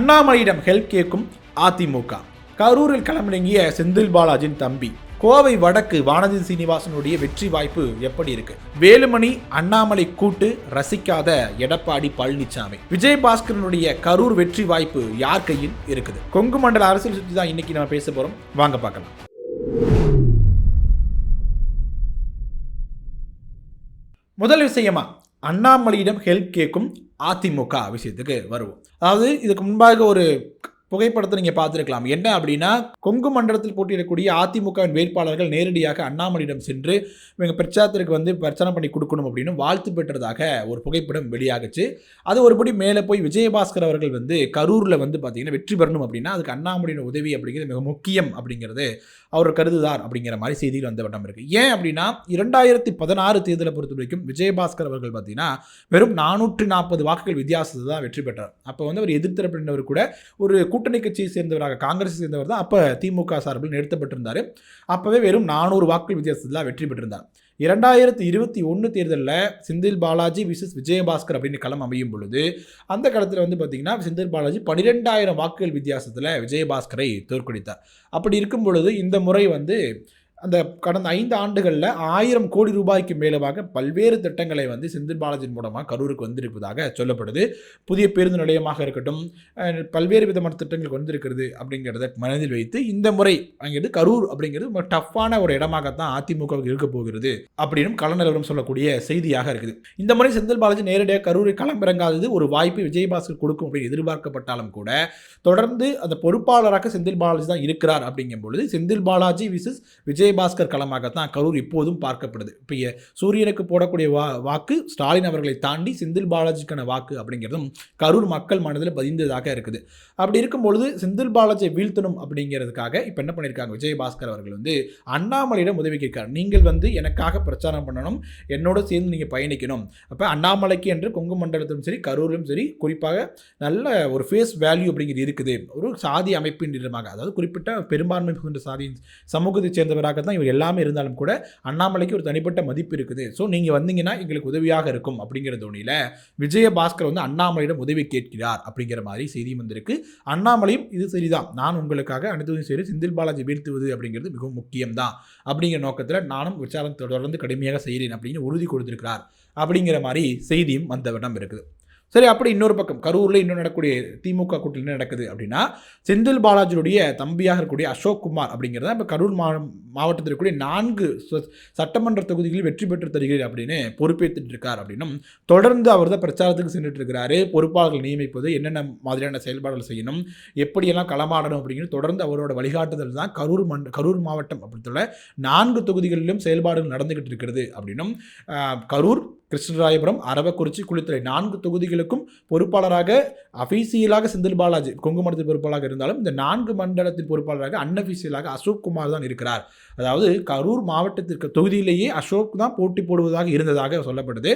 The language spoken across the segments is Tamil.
அண்ணாமலையிடம் ஹெல்ப் கேட்கும் அதிமுக. கரூரில் களமிறங்கிய செந்தில் பாலாஜியின் தம்பி. கோவை வடக்கு வானதி சீனிவாசனுடைய வெற்றி வாய்ப்பு எப்படி இருக்கு? வேலுமணி அண்ணாமலை கூட்டு ரசிக்காத எடப்பாடி பழனிசாமி. விஜயபாஸ்கரனுடைய கரூர் வெற்றி வாய்ப்பு யார் கையில் இருக்குது? கொங்கு மண்டல அரசியல் சுற்றி தான் இன்னைக்கு நம்ம பேச போறோம். வாங்க பார்க்கலாம். முதல் விஷயமா அண்ணாமலையிடம் ஹெல்ப் கேட்கும் அதிமுக விஷயத்துக்கு வருவோம். அதாவது இதுக்கு முன்பாக ஒரு புகைப்படத்தை நீங்கள் பார்த்துருக்கலாம். என்ன அப்படின்னா, கொங்கு மண்டலத்தில் போட்டியிடக்கூடிய அதிமுகவின் வேட்பாளர்கள் நேரடியாக அண்ணாமலையிடம் சென்று இவங்க பிரச்சாரத்திற்கு பிரச்சனை பண்ணி கொடுக்கணும் அப்படின்னு வாழ்த்து பெற்றதாக ஒரு புகைப்படம் வெளியாகுச்சு. அது ஒருபடி மேலே போய் விஜயபாஸ்கர் அவர்கள் கரூரில் பார்த்தீங்கன்னா வெற்றி பெறணும் அப்படின்னா அதுக்கு அண்ணாமலையின் உதவி அப்படிங்கிறது மிக முக்கியம் அப்படிங்கிறது அவர் கருதுதார் அப்படிங்கிற மாதிரி செய்தியில் வந்த வட்டம் இருக்குது. ஏன் அப்படின்னா 2016 தேர்தலை பொறுத்த வரைக்கும் விஜயபாஸ்கர் அவர்கள் பார்த்தீங்கன்னா வெறும் 440 வாக்குகள் வித்தியாசத்தை தான் வெற்றி பெற்றார். அப்போ அவர் எதிர்த்தரப்பினர் கூட ஒரு கூட்டணி கட்சியை சேர்ந்தவராக காங்கிரஸ் சேர்ந்தவர் தான் அப்போ திமுக சார்பில் நிறுத்தப்பட்டிருந்தார். அப்போவே வெறும் 400 வாக்குகள் வித்தியாசத்தில் வெற்றி பெற்றிருந்தார். 2021 தேர்தலில் செந்தில் பாலாஜி விசஸ் விஜயபாஸ்கர் அப்படின்னு களம் அமையும் பொழுது அந்த களத்தில் பார்த்தீங்கன்னா செந்தில் பாலாஜி 12,000 வாக்குகள் வித்தியாசத்தில் விஜயபாஸ்கரை தோற்கடித்தார். அப்படி இருக்கும் பொழுது இந்த முறை அந்த கடந்த 5 ஆண்டுகளில் 1000 கோடி ரூபாய்க்கு மேலவாக பல்வேறு திட்டங்களை செந்தில் பாலாஜியின் மூலமாக கரூருக்கு வந்திருப்பதாக சொல்லப்படுது. புதிய பேருந்து நிலையமாக இருக்கட்டும், பல்வேறு விதமான திட்டங்களுக்கு வந்திருக்கிறது அப்படிங்கிறத மனதில் வைத்து இந்த முறை அங்கிறது கரூர் அப்படிங்கிறது டஃப்பான ஒரு இடமாகத்தான் அதிமுகவுக்கு இருக்க போகிறது அப்படின்னு கள நிலவரம் சொல்லக்கூடிய செய்தியாக இருக்குது. இந்த முறை செந்தில் பாலாஜி நேரடியாக கரூரில் களமிறங்காதது ஒரு வாய்ப்பு விஜயபாஸ்கர் கொடுக்கும் அப்படின்னு எதிர்பார்க்கப்பட்டாலும் கூட தொடர்ந்து அந்த பொறுப்பாளராக செந்தில் பாலாஜி தான் இருக்கிறார் அப்படிங்கும் பொழுது செந்தில் பாலாஜி விசஸ் விஜயபாஸ்கர் களமாகத்தான் கரூர் இப்போதும் பார்க்கப்படுது. இப்போ சூரியனுக்கு போடக்கூடிய வாக்கு ஸ்டாலின் அவர்களை தாண்டி செந்தில் பாலாஜிக்கான வாக்கு அப்படிங்கிறதும் கரூர் மக்கள் மனதில் பதிந்ததாக இருக்குது. அப்படி இருக்கும் பொழுது செந்தில் பாலாஜியை வீழ்த்தணும் அப்படிங்கிறதுக்காக இப்போ என்ன பண்ணியிருக்காங்க, விஜயபாஸ்கர் அவர்கள் அண்ணாமலையிடம் உதவி கேட்கிறார். நீங்கள் எனக்காக பிரச்சாரம் பண்ணணும், என்னோட சேர்ந்து நீங்கள் பயணிக்கணும். அப்போ அண்ணாமலைக்கு என்று கொங்கு மண்டலத்திலும் சரி கரூரிலும் சரி குறிப்பாக நல்ல ஒரு ஃபேஸ் வேல்யூ அப்படிங்கிறது இருக்குது. ஒரு சாதி அமைப்பின் நிறமாக, அதாவது குறிப்பிட்ட பெரும்பான்மை கொண்ட சாதி சமூகத்தை சேர்ந்தவராக தான் இவர் எல்லாமே இருந்தாலும் கூட அண்ணாமலைக்கு ஒரு தனிப்பட்ட மதிப்பு இருக்குது. ஸோ நீங்கள் வந்தீங்கன்னா எங்களுக்கு உதவியாக இருக்கும் அப்படிங்கிற தோணியில் விஜயபாஸ்கர் அண்ணாமலையிடம் உதவி கேட்கிறார் அப்படிங்கிற மாதிரி செய்தி வந்திருக்கு. அண்ணாமலையும் இது சரிதான், நான் உங்களுக்காக அனைத்தும் சரி செந்தில் பாலாஜி வீழ்த்துவது அப்படிங்கிறது மிகவும் முக்கியம்தான் அப்படிங்கிற நோக்கத்தில் நானும் விசாரணை தொடர்ந்து கடுமையாக செய்கிறேன் அப்படின்னு உறுதி கொடுத்திருக்கிறார் அப்படிங்கிற மாதிரி செய்தியும் வந்த வண்ணம் இருக்குது. சரி, அப்படி இன்னொரு பக்கம் கரூரில் இன்னும் நடக்கக்கூடிய திமுக கூட்டத்தில் என்ன நடக்குது அப்படின்னா, செந்தில் பாலாஜியுடைய தம்பியாக இருக்கக்கூடிய அசோக் குமார் அப்படிங்கிறத இப்போ கரூர் மாவட்டத்தில் இருக்கக்கூடிய 4 சட்டமன்ற தொகுதிகளில் வெற்றி பெற்று தருகிறேன் அப்படின்னு பொறுப்பேற்றுட்டு இருக்கார் அப்படின்னும் தொடர்ந்து அவர் தான் பிரச்சாரத்துக்கு சென்றுட்டு இருக்கிறாரு. பொறுப்பாளர்கள் நியமிப்பது, என்னென்ன மாதிரியான செயல்பாடுகள் செய்யணும், எப்படியெல்லாம் களமாடணும் அப்படிங்கிறது தொடர்ந்து அவரோட வழிகாட்டுதல் தான் கரூர் மாவட்டம் அப்படின்ற 4 தொகுதிகளிலும் செயல்பாடுகள் நடந்துகிட்டு இருக்கிறது அப்படின்னும் கரூர், கிருஷ்ணராயபுரம், அரவக்குறிச்சி, குளித்துறை 4 தொகுதிகளுக்கும் பொறுப்பாளராக அஃபீசியலாக செந்தில் பாலாஜி கொங்கு மண்டலத்தில் பொறுப்பாளராக இருந்தாலும் இந்த 4 மண்டலத்தின் பொறுப்பாளராக அன்அஃபீசியலாக அசோக் குமார் தான் இருக்கிறார். அதாவது கரூர் மாவட்டத்திற்கு தொகுதியிலேயே அசோக் தான் போட்டி போடுவதாக இருந்ததாக சொல்லப்படுது.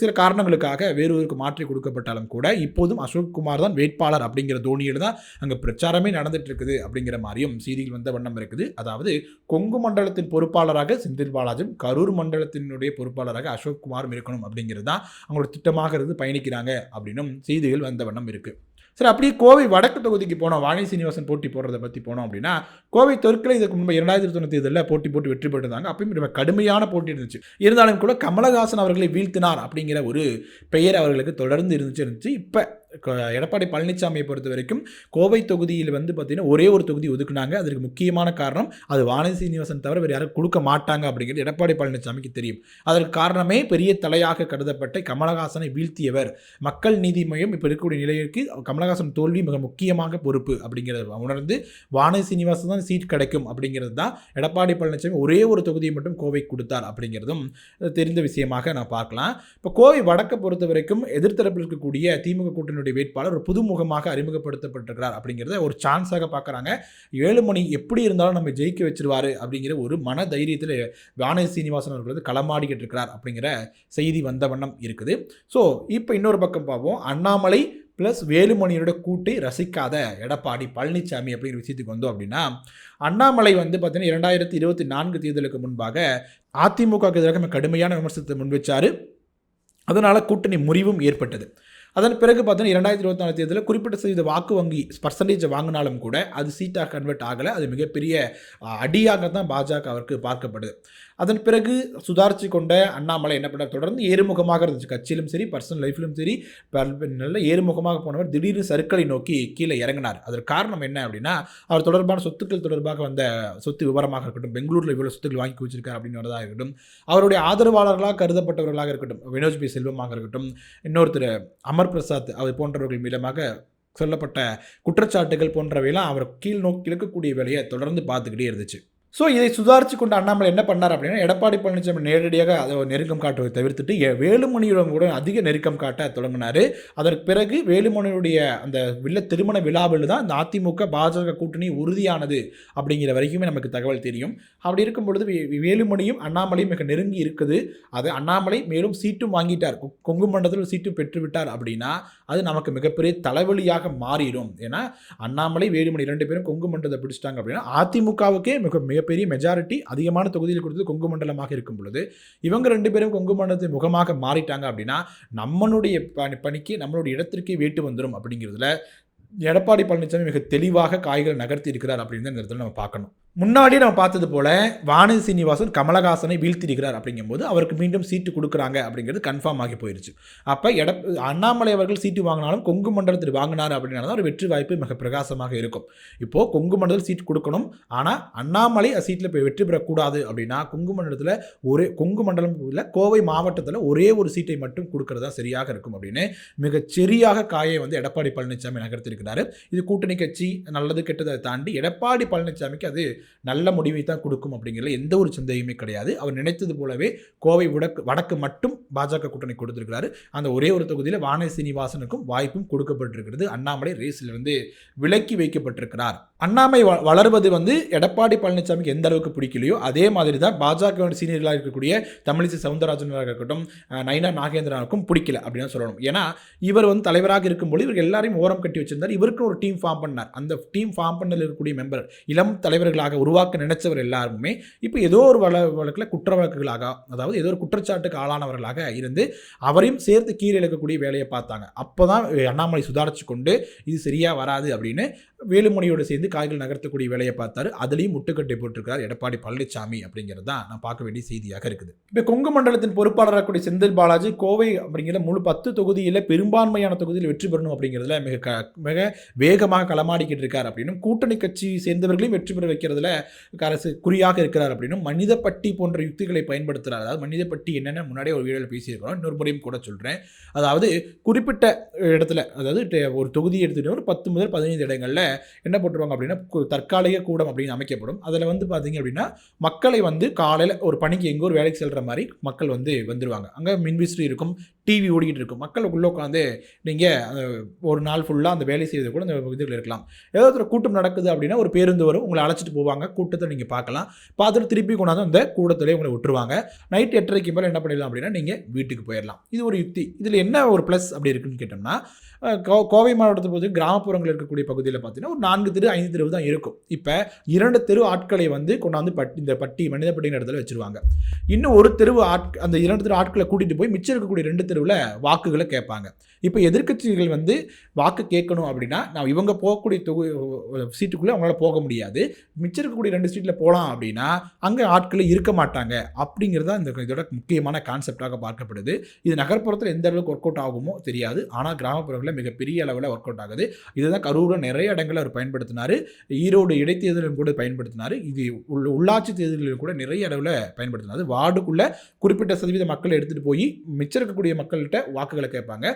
சில காரணங்களுக்காக வேறொருக்கு மாற்றி கொடுக்கப்பட்டாலும் கூட இப்போதும் அசோக் குமார் தான் வேட்பாளர் அப்படிங்கிற தோனியில் தான் அங்கே பிரச்சாரமே நடந்துட்டு இருக்குது அப்படிங்கிற மாதிரியும் செய்திகள் வந்த வண்ணம் இருக்குது. அதாவது கொங்கு மண்டலத்தின் பொறுப்பாளராக செந்தில் பாலாஜியும் கரூர் மண்டலத்தினுடைய பொறுப்பாளராக அசோக் குமாரும் இருக்கணும் அப்படிங்கிறது தான் அவங்களோட திட்டமாக இருந்து பயணிக்கிறாங்க அப்படின்னும் செய்திகள் வந்த வண்ணம் இருக்கு. சரி, அப்படியே கோவை வடக்கு தொகுதிக்கு போனோம். வாணி சீனிவாசன் போட்டி போடுறதை பற்றி போனோம் அப்படின்னா, கோவை தெற்கில் இதுக்கு முன்பு 2019 தேர்தலில் போட்டு வெற்றி பெற்றிருந்தாங்க. அப்பயும் கடுமையான போட்டி இருந்துச்சு. இருந்தாலும் கூட கமலஹாசன் அவர்களை வீழ்த்தினார் அப்படிங்கிற ஒரு பெயர் அவர்களுக்கு தொடர்ந்து இருந்துச்சு. இப்போ எடப்பாடி பழனிசாமியை பொறுத்த வரைக்கும் கோவை தொகுதியில் பார்த்தீங்கன்னா ஒரே ஒரு தொகுதி ஒதுக்குனாங்க. அதற்கு முக்கியமான காரணம் அது வானதி சீனிவாசன் தவிர வேறு யாரும் கொடுக்க மாட்டாங்க அப்படிங்கிறது எடப்பாடி பழனிசாமிக்கு தெரியும். அதற்கு காரணமே பெரிய தலையாக கருதப்பட்ட கமலஹாசனை வீழ்த்தியவர். மக்கள் நீதி மையம் இப்போ இருக்கக்கூடிய நிலைக்கு கமலஹாசன் தோல்வி மிக முக்கியமாக பொறுப்பு அப்படிங்கிறத உணர்ந்து வானதி சீனிவாசன் தான் சீட் கிடைக்கும் அப்படிங்கிறது தான் எடப்பாடி பழனிசாமி ஒரே ஒரு தொகுதியை மட்டும் கோவை கொடுத்தார் அப்படிங்கிறதும் தெரிந்த விஷயமாக நான் பார்க்கலாம். இப்போ கோவை வடக்கை பொறுத்த வரைக்கும் எதிர்த்தரப்பில் இருக்கக்கூடிய திமுக கூட்டணி வேட்பாளர் ஒரு புதுமுகமாக அறிமுகப்படுத்தப்பட்டிருக்கிறார் அப்படிங்கிறத ஒரு சான்ஸாக பார்க்குறாங்க. வேலுமணி எப்படி இருந்தாலும் நம்ம ஜெயிக்க வச்சிருவாரு அப்படிங்கிற ஒரு மன தைரியத்தில் வானதி சீனிவாசன் அவர்கள் களமாடிக்கிட்டு இருக்கிறார் அப்படிங்கிற செய்தி வந்த வண்ணம் இருக்குது. ஸோ இப்போ இன்னொரு பக்கம் பார்ப்போம். அண்ணாமலை ப்ளஸ் வேலுமணியோட கூட்டை ரசிக்காத எடப்பாடி பழனிசாமி அப்படிங்கிற விஷயத்துக்கு வந்தோம் அப்படின்னா, அண்ணாமலை பார்த்தீங்கன்னா 2024 தேர்தலுக்கு முன்பாக அதிமுகவுக்கு எதிராக கடுமையான விமர்சனத்தை முன்வச்சார். அதனால் கூட்டணி முறிவும் ஏற்பட்டது. அதன் பிறகு பார்த்தீங்கன்னா 2024 தேர்தலில் குறிப்பிட்ட சதவீத வாக்கு வங்கி பர்சன்டேஜ் வாங்கினாலும் கூட அது சீட்டாக கன்வெர்ட் ஆகலை. அது மிகப்பெரிய அடியாக தான் பாஜகவிற்கு பார்க்கப்படுது. அதன் பிறகு சுதாரித்து கொண்ட அண்ணாமலை என்ன பண்ணார், தொடர்ந்து ஏறுமுகமாக இருந்துச்சு. கட்சியிலும் சரி பர்சனல் லைஃப்லையும் சரி நல்ல ஏறுமுகமாக போனவர் திடீர்னு சர்க்கரை நோக்கி கீழே இறங்கினார். அதற்கு காரணம் என்ன அப்படின்னா, அவர் தொடர்பான சொத்துக்கள் தொடர்பாக வந்த சொத்து விவரமாக இருக்கட்டும், பெங்களூரில் இவ்வளோ சொத்துக்கள் வாங்கி வச்சிருக்கார் அப்படின்றதாக இருக்கட்டும், அவருடைய ஆதரவாளர்களாக கருதப்பட்டவர்களாக இருக்கட்டும், வினோஜ் பி செல்வமாக இருக்கட்டும், இன்னொருத்தர் அமர் பிரசாத் அவர் போன்றவர்கள் மீதமாக சொல்லப்பட்ட குற்றச்சாட்டுகள் போன்றவையெல்லாம் அவர் கீழ் நோக்கி இழுக்கக்கூடிய வேலையை தொடர்ந்து பார்த்துக்கிட்டே இருந்துச்சு. ஸோ இதை சுதாரித்து கொண்ட அண்ணாமலை என்ன பண்ணார் அப்படின்னா, எடப்பாடி பழனிசாமி நேரடியாக அதை நெருக்கம் காட்டுவதை தவிர்த்துட்டு வேலுமணியுடன் கூட அதிக நெருக்கம் காட்ட தொடங்கினார். அதற்கு பிறகு வேலுமணியுடைய அந்த திருமண விழாவில் தான் இந்த அதிமுக பாஜக கூட்டணி உறுதியானது அப்படிங்கிற வரைக்குமே நமக்கு தகவல் தெரியும். அப்படி இருக்கும் பொழுது வேலுமணியும் அண்ணாமலையும் மிக நெருங்கி இருக்குது. அது அண்ணாமலை மேலும் சீட்டும் வாங்கிட்டார், கொங்கு மண்டலத்தில் சீட்டும் பெற்றுவிட்டார் அப்படின்னா அது நமக்கு மிகப்பெரிய தலைவலியாக மாறிடும். ஏன்னா அண்ணாமலை வேலுமணி 2 பேரும் கொங்கு மண்டலத்தை பிடிச்சிட்டாங்க அப்படின்னா அதிமுகவுக்கே மிகப்பெரிய மெஜாரிட்டி அதிகமான தொகுதியில் கொடுத்தது கொங்கு மண்டலமாக இருக்கும் பொழுது இவங்க 2 பேரும் கொங்கு மண்டலத்தின் முகமாக மாறிட்டாங்க அப்படின்னா நம்மளுடைய பணிக்கு நம்மளுடைய இடத்திற்கே வேட்டு வந்துடும் அப்படிங்கிறதுல எடப்பாடி பழனிசாமி மிக தெளிவாக காய்கள் நகர்த்தி இருக்கிறார் அப்படின்னு இந்த இடத்துல நம்ம பார்க்கணும். முன்னாடி நம்ம பார்த்தது போல வானதி சீனிவாசன் கமலஹாசனை வீழ்த்திருக்கிறார் அப்படிங்கும்போது அவருக்கு மீண்டும் சீட்டு கொடுக்குறாங்க அப்படிங்கிறது கன்ஃபார்ம் ஆகி போயிருச்சு. அப்போ அண்ணாமலை அவர்கள் சீட்டு வாங்கினாலும் கொங்கு மண்டலத்தில் வாங்கினார் அப்படின்னா ஒரு வெற்றி வாய்ப்பு மிக பிரகாசமாக இருக்கும். இப்போது கொங்கு மண்டலத்தில் சீட்டு கொடுக்கணும், ஆனால் அண்ணாமலை சீட்டில் போய் வெற்றி பெறக்கூடாது அப்படின்னா கொங்கு மண்டலம் இல்லை கோவை மாவட்டத்தில் ஒரே ஒரு சீட்டை மட்டும் கொடுக்கறது தான் சரியாக இருக்கும் அப்படின்னு மிகச்சரியாக காயை எடப்பாடி பழனிசாமி நகர்த்திருக்கிறாரு. இது கூட்டணி கட்சி நல்லது கெட்டதை தாண்டி எடப்பாடி பழனிசாமிக்கு அது நல்ல முடிவை தான் கொடுக்கும் அப்படிங்கிறதுல எந்த ஒரு சந்தேகமே கிடையாது. அவர் நினைத்தது போலவே கோவை வடக்கு மட்டும் பாஜக கூட்டணி கொடுத்திருக்கிறாரு. அந்த ஒரே ஒரு தொகுதியில் வானதி சீனிவாசனுக்கும் வாய்ப்பும் கொடுக்கப்பட்டிருக்கிறது. அண்ணாமலை ரேஸிலிருந்து விலக்கி வைக்கப்பட்டிருக்கிறார். அண்ணாமலை வளர்வது எடப்பாடி பழனிசாமிக்கு எந்த அளவுக்கு பிடிக்கலையோ அதே மாதிரி தான் பாஜக சீனியர்களாக இருக்கக்கூடிய தமிழிசை சவுந்தரராஜனாக இருக்கட்டும், நயினா நாகேந்திரனுக்கும் பிடிக்கல அப்படின்னு சொல்லணும். ஏன்னா இவர் தலைவராக இருக்கும்போது இவருக்கு எல்லாரையும் ஓரம் கட்டி வச்சிருந்தார். இவருக்கு ஒரு டீம் ஃபார்ம் பண்ணார். அந்த டீம் ஃபார்ம் பண்ணல இருக்கக்கூடிய மெம்பர் இளம் தலைவர்களாக உருவாக்க நினைச்சவர் எல்லாருமே இப்போ ஏதோ ஒரு வழக்கில் குற்ற வழக்குகளாக, அதாவது ஏதோ ஒரு குற்றச்சாட்டுக்கு ஆளானவர்களாக இருந்து அவரையும் சேர்த்து கீழே இழக்கக்கூடிய வேலையை பார்த்தாங்க. அப்போதான் அண்ணாமலை சுதாரிச்சு கொண்டு இது சரியா வராது அப்படின்னு வேலுமணியோடு சேர்ந்து காய்கள் நகர்த்தக்கூடிய வேலையை பார்த்தாரு. அதுலேயும் முட்டுக்கட்டை போட்டிருக்கார் எடப்பாடி பழனிசாமி அப்படிங்கிறது தான் நான் பார்க்க வேண்டிய செய்தியாக இருக்குது. இப்போ கொங்கு மண்டலத்தின் பொறுப்பாளராக கூடிய செந்தில் பாலாஜி கோவை அப்படிங்கிற முழு 10 தொகுதியில் பெரும்பான்மையான தொகுதியில் வெற்றி பெறணும் அப்படிங்கிறதுல மிக வேகமாக களமாடிக்கிட்டு இருக்கார் அப்படின்னும் கூட்டணி கட்சி சேர்ந்தவர்களையும் வெற்றி பெற வைக்கிறதுல அரசு குறியாக இருக்கிறார் அப்படின்னும் மனித பட்டி போன்ற யுக்திகளை பயன்படுத்துகிறார். அதாவது மனித பட்டி என்னென்ன முன்னாடியே ஒரு வீடியோவில் பேசியிருக்கிறோம், இன்னொரு முறையும் கூட சொல்கிறேன். அதாவது குறிப்பிட்ட இடத்துல, அதாவது ஒரு தொகுதி எடுத்துகிட்டு ஒரு 10 முதல் 15 இடங்களில் என்ன போட்டுருவாங்க அப்படின்னா தற்காலிக கூடம் அப்படின்னு அமைக்கப்படும். அதில் பார்த்தீங்க அப்படின்னா மக்களை காலையில் ஒரு பணிக்கு எங்கோ ஒரு வேலைக்கு செல்கிற மாதிரி மக்கள் வந்துடுவாங்க. அங்கே மின்விசிறி இருக்கும், டிவி ஓடிக்கிட்டு இருக்கும். மக்களுக்குள்ளே உட்காந்து நீங்கள் ஒரு நாள் ஃபுல்லாக அந்த வேலை செய்வது கூட அந்த இதில் இருக்கலாம். ஏதாவது கூட்டம் நடக்குது அப்படின்னா ஒரு பேருந்து வரும், உங்களை அழைச்சிட்டு போவாங்க, கூட்டத்தை நீங்கள் பார்க்கலாம். பார்த்துட்டு திருப்பி கொண்டாந்து அந்த கூட்டத்திலே உங்களை விட்டுருவாங்க. நைட் 8:30 மேலே என்ன பண்ணிடலாம் அப்படின்னா நீங்கள் வீட்டுக்கு போயிடலாம். இது ஒரு யுக்தி. இதில் என்ன ஒரு ப்ளஸ் அப்படி இருக்குன்னு கேட்டோம்னா, கோவை மாவட்டத்தை பொறுத்து கிராமப்புறங்கள் இருக்கக்கூடிய பகுதியில் பார்த்தீங்கன்னா ஒரு 4 தெரு 5 தெரு தான் இருக்கும். இப்போ 2 தெரு ஆட்களை கொண்டாந்து இந்த பட்டி மனித பட்டிங்கிற இடத்துல வச்சுருவாங்க. இன்னும் ஒரு தெருவு அந்த 2 தெரு ஆட்களை கூட்டிகிட்டு போய் மிச்சம் இருக்கக்கூடிய 2 தெருவில் வாக்குகளை கேட்பாங்க. இப்போ எதிர்க்கட்சிகள் வாக்கு கேட்கணும் அப்படின்னா நான் இவங்க போகக்கூடிய சீட்டுக்குள்ளே அவங்களால போக முடியாது, மிச்சம் இருக்கக்கூடிய 2 சீட்டில் போகலாம் அப்படின்னா அங்கே ஆட்களை இருக்க மாட்டாங்க. அப்படிங்கிறது தான் இதோட முக்கியமான கான்செப்டாக பார்க்கப்படுது. இது நகர்ப்புறத்தில் எந்த அளவுக்கு ஒர்க் அவுட் ஆகுமோ தெரியாது, ஆனால் கிராமப்புறங்களில் மிகப்பெரிய அளவில் ஒர்க் அவுட் ஆகுது. இதுதான் கரூரில் நிறைய இடங்களில் அவர் பயன்படுத்தினார், ஈரோடு இடைத்தேர்தலும் கூட பயன்படுத்தினார், இது உள்ளாட்சி தேர்தலிலும் கூட நிறைய அளவில் பயன்படுத்தினார். வார்டுக்குள்ளே குறிப்பிட்ட சதவீத மக்களை எடுத்துகிட்டு போய் மிச்சம் இருக்கக்கூடிய மக்கள்கிட்ட வாக்குகளை கேட்பாங்க.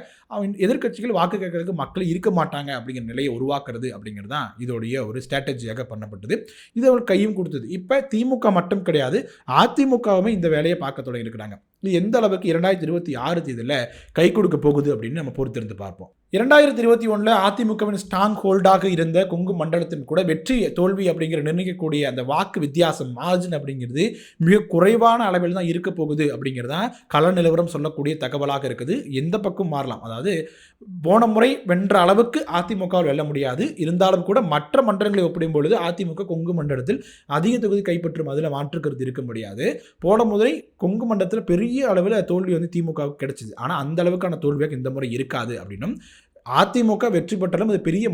எதிர்க்கட்சிகள் வாக்கு கேட்கறதுக்கு மக்கள் இருக்க மாட்டாங்க அப்படிங்கிற நிலையை உருவாக்குறது அப்படிங்கிறது தான் இதோடைய ஒரு ஸ்ட்ராட்டஜியாக பண்ணப்பட்டது. இது அவர் கையும் கொடுத்தது. இப்போ திமுக மட்டும் கிடையாது, அதிமுகவுமே இந்த வேலையை பார்க்க தொடங்கியிருக்கிறாங்க. இது எந்த அளவுக்கு 2026 தேர்தலில் கை கொடுக்க போகுது அப்படின்னு நம்ம பொறுத்திருந்து பார்ப்போம். 2021 அதிமுகவின் ஸ்ட்ராங் ஹோல்டாக இருந்த கொங்கு மண்டலத்தின் கூட வெற்றி தோல்வி அப்படிங்கிற நிர்ணயிக்கக்கூடிய அந்த வாக்கு வித்தியாசம் மார்ஜின் அப்படிங்கிறது மிக குறைவான அளவில் தான் இருக்க போகுது அப்படிங்கிறது தான் கள நிலவரம் சொல்லக்கூடிய தகவலாக இருக்குது. எந்த பக்கம் மாறலாம், அதாவது போன முறை வென்ற அளவுக்கு அதிமுகவில் வெல்ல முடியாது, இருந்தாலும் கூட மற்ற மன்றங்களை ஒப்பிடும் பொழுது அதிமுக கொங்கு மண்டலத்தில் அதிக தொகுதி கைப்பற்றும் அதில் மாற்றுக்கிறது இருக்க முடியாது. போன முறை கொங்கு மண்டலத்தில் பெரிய பெரிய அளவில் தோல்வி வந்து திமுகவுக்கு கிடைச்சிது. ஆனால் அந்த அளவுக்கான தோல்வியாக இந்த முறை இருக்காது அப்படின்னும், அதிமுக வெற்றி பெற்றாலும் அது பெரிய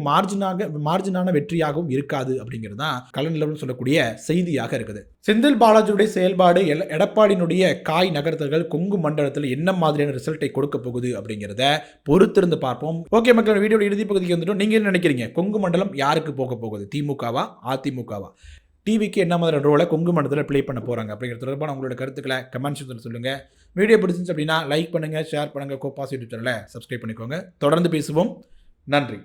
மார்ஜினான வெற்றியாகவும் இருக்காது அப்படிங்கிறது தான் களநிலவரம் சொல்லக்கூடிய செய்தியாக இருக்குது. செந்தில் பாலாஜியுடைய செயல்பாடு, எடப்பாடியினுடைய காய் நகர்த்தல்கள் கொங்கு மண்டலத்தில் என்ன மாதிரியான ரிசல்ட்டை கொடுக்க போகுது அப்படிங்கிறத பொறுத்திருந்து பார்ப்போம். ஓகே மக்கள், வீடியோட இறுதி பகுதிக்கு வந்துட்டோம். நீங்க என்ன நினைக்கிறீங்க? கொங்கு மண்டலம் யாருக்கு போக போகுது? திமுகவா, அதிமுகவா? டிவிக்கு என்ன மாதிரி ரோலை கொங்கு மண்டலத்தில் ப்ளே பண்ண போகிறாங்க அப்படிங்கிற தொடர்பான உங்களோட கருத்துக்களை கமெண்ட் செக்ஷனில் சொல்லுங்கள். வீடியோ பிடிச்சிருந்துச்சு அப்படின்னா லைக் பண்ணுங்கள், ஷேர் பண்ணுங்கள், கோபாஸ் யூடியூப் சேனலை சப்ஸ்கிரைப் பண்ணிக்கோங்க. தொடர்ந்து பேசுவோம். நன்றி.